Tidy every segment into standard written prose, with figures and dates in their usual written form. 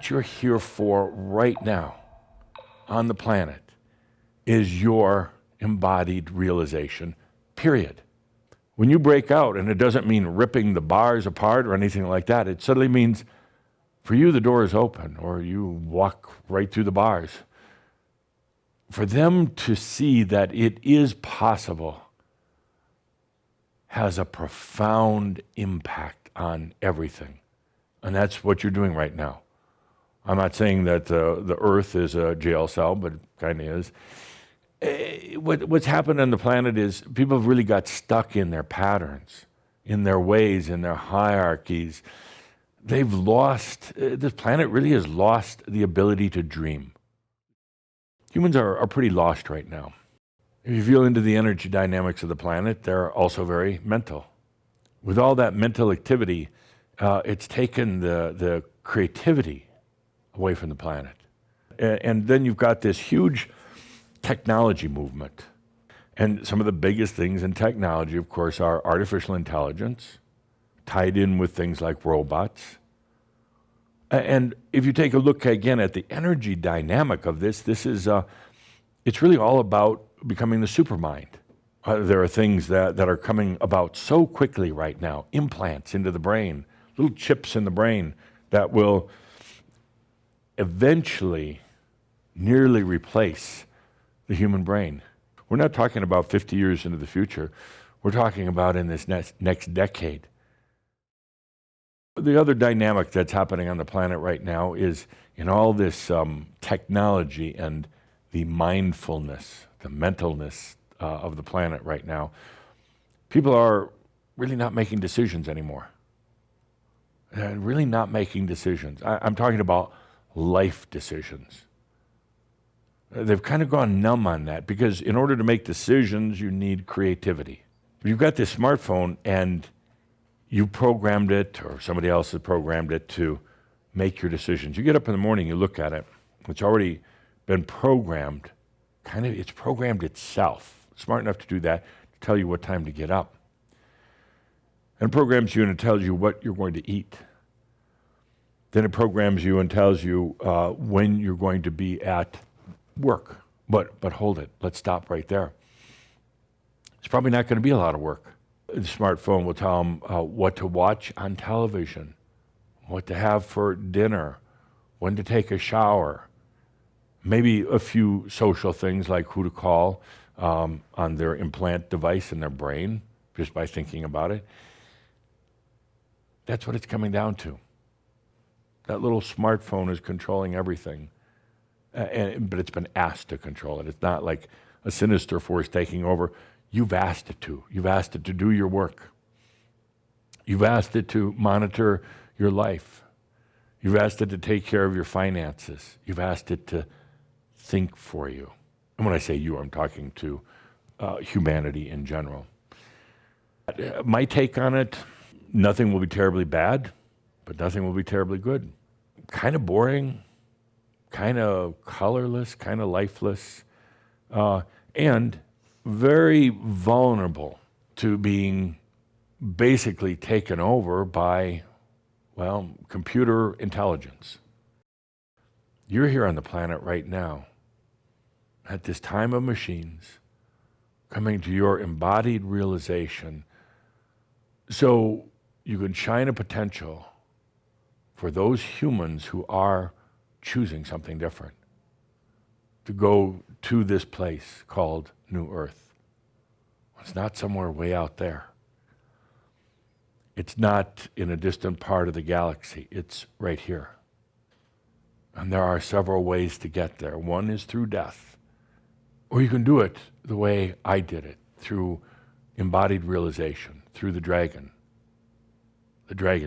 what you're here for right now on the planet is your embodied realization, period. When you break out, and it doesn't mean ripping the bars apart or anything like that, it suddenly means for you the door is open or you walk right through the bars. For them to see that it is possible has a profound impact on everything. And that's what you're doing right now. I'm not saying that the earth is a jail cell, but it kind of is. What's happened on the planet is people have really got stuck in their patterns, in their ways, in their hierarchies. They've lost, this planet really has lost the ability to dream. Humans are pretty lost right now. If you feel into the energy dynamics of the planet, they're also very mental. With all that mental activity, it's taken the creativity away from the planet. And then you've got this huge technology movement. And some of the biggest things in technology, of course, are artificial intelligence, tied in with things like robots. And if you take a look again at the energy dynamic of this is, it's really all about becoming the supermind. There are things that are coming about so quickly right now, implants into the brain, little chips in the brain that will eventually nearly replace the human brain. We're not talking about 50 years into the future. We're talking about in this next decade. The other dynamic that's happening on the planet right now is in all this technology and the mindfulness, the mentalness of the planet right now, people are really not making decisions anymore. They're really not making decisions. I'm talking about life decisions. They've kind of gone numb on that because in order to make decisions, you need creativity. You've got this smartphone and you programmed it, or somebody else has programmed it to make your decisions. You get up in the morning, you look at it, it's already been programmed, it's programmed itself. It's smart enough to do that, to tell you what time to get up. And it programs you and it tells you what you're going to eat. Then it programs you and tells you when you're going to be at work. But hold it, let's stop right there. It's probably not going to be a lot of work. The smartphone will tell them what to watch on television, what to have for dinner, when to take a shower, maybe a few social things like who to call on their implant device in their brain, just by thinking about it. That's what it's coming down to. That little smartphone is controlling everything, but it's been asked to control it. It's not like a sinister force taking over. You've asked it to. You've asked it to do your work. You've asked it to monitor your life. You've asked it to take care of your finances. You've asked it to think for you. And when I say you, I'm talking to humanity in general. My take on it, nothing will be terribly bad, but nothing will be terribly good. Kind of boring, kind of colorless, kind of lifeless, and very vulnerable to being basically taken over by, computer intelligence. You're here on the planet right now, at this time of machines, coming to your embodied realization, so you can shine a potential for those humans who are choosing something different, to go to this place called New Earth. It's not somewhere way out there. It's not in a distant part of the galaxy. It's right here. And there are several ways to get there. One is through death, or you can do it the way I did it, through embodied realization, through the dragon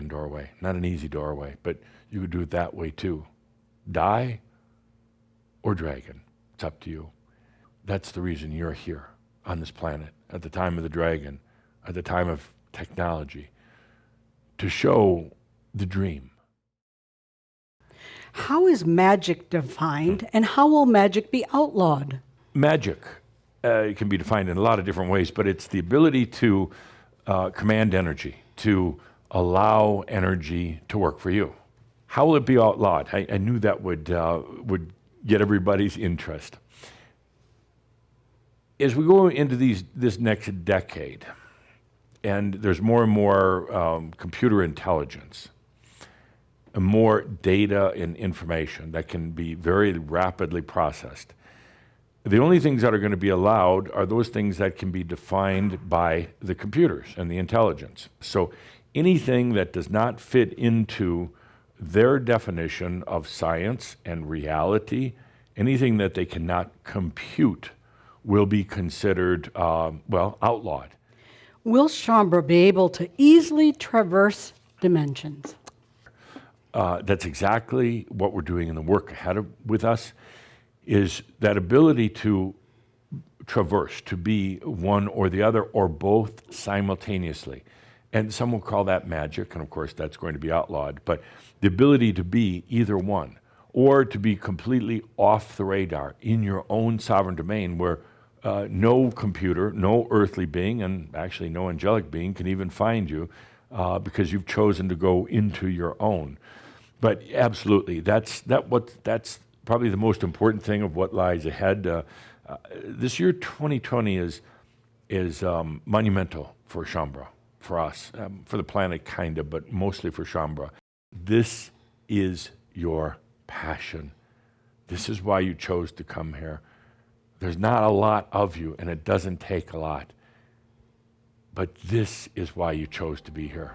doorway. Not an easy doorway, but you could do it that way too. Die or dragon, it's up to you. That's the reason you're here on this planet, at the time of the dragon, at the time of technology, to show the dream. How is magic defined, and how will magic be outlawed? Magic can be defined in a lot of different ways, but it's the ability to command energy, to allow energy to work for you. How will it be outlawed? I knew that would get everybody's interest. As we go into this next decade, and there's more and more computer intelligence, and more data and information that can be very rapidly processed, the only things that are going to be allowed are those things that can be defined by the computers and the intelligence. So anything that does not fit into their definition of science and reality, anything that they cannot compute, will be considered, outlawed. Will Shaumbra be able to easily traverse dimensions? That's exactly what we're doing in the work ahead with us, is that ability to traverse, to be one or the other, or both simultaneously. And some will call that magic, and of course that's going to be outlawed, but the ability to be either one, or to be completely off the radar in your own sovereign domain where no computer, no earthly being, and actually no angelic being can even find you because you've chosen to go into your own. But absolutely, that's probably the most important thing of what lies ahead. This year, 2020, is monumental for Shaumbra, for us, for the planet, kind of, but mostly for Shaumbra. This is your passion. This is why you chose to come here. There's not a lot of you, and it doesn't take a lot. But this is why you chose to be here.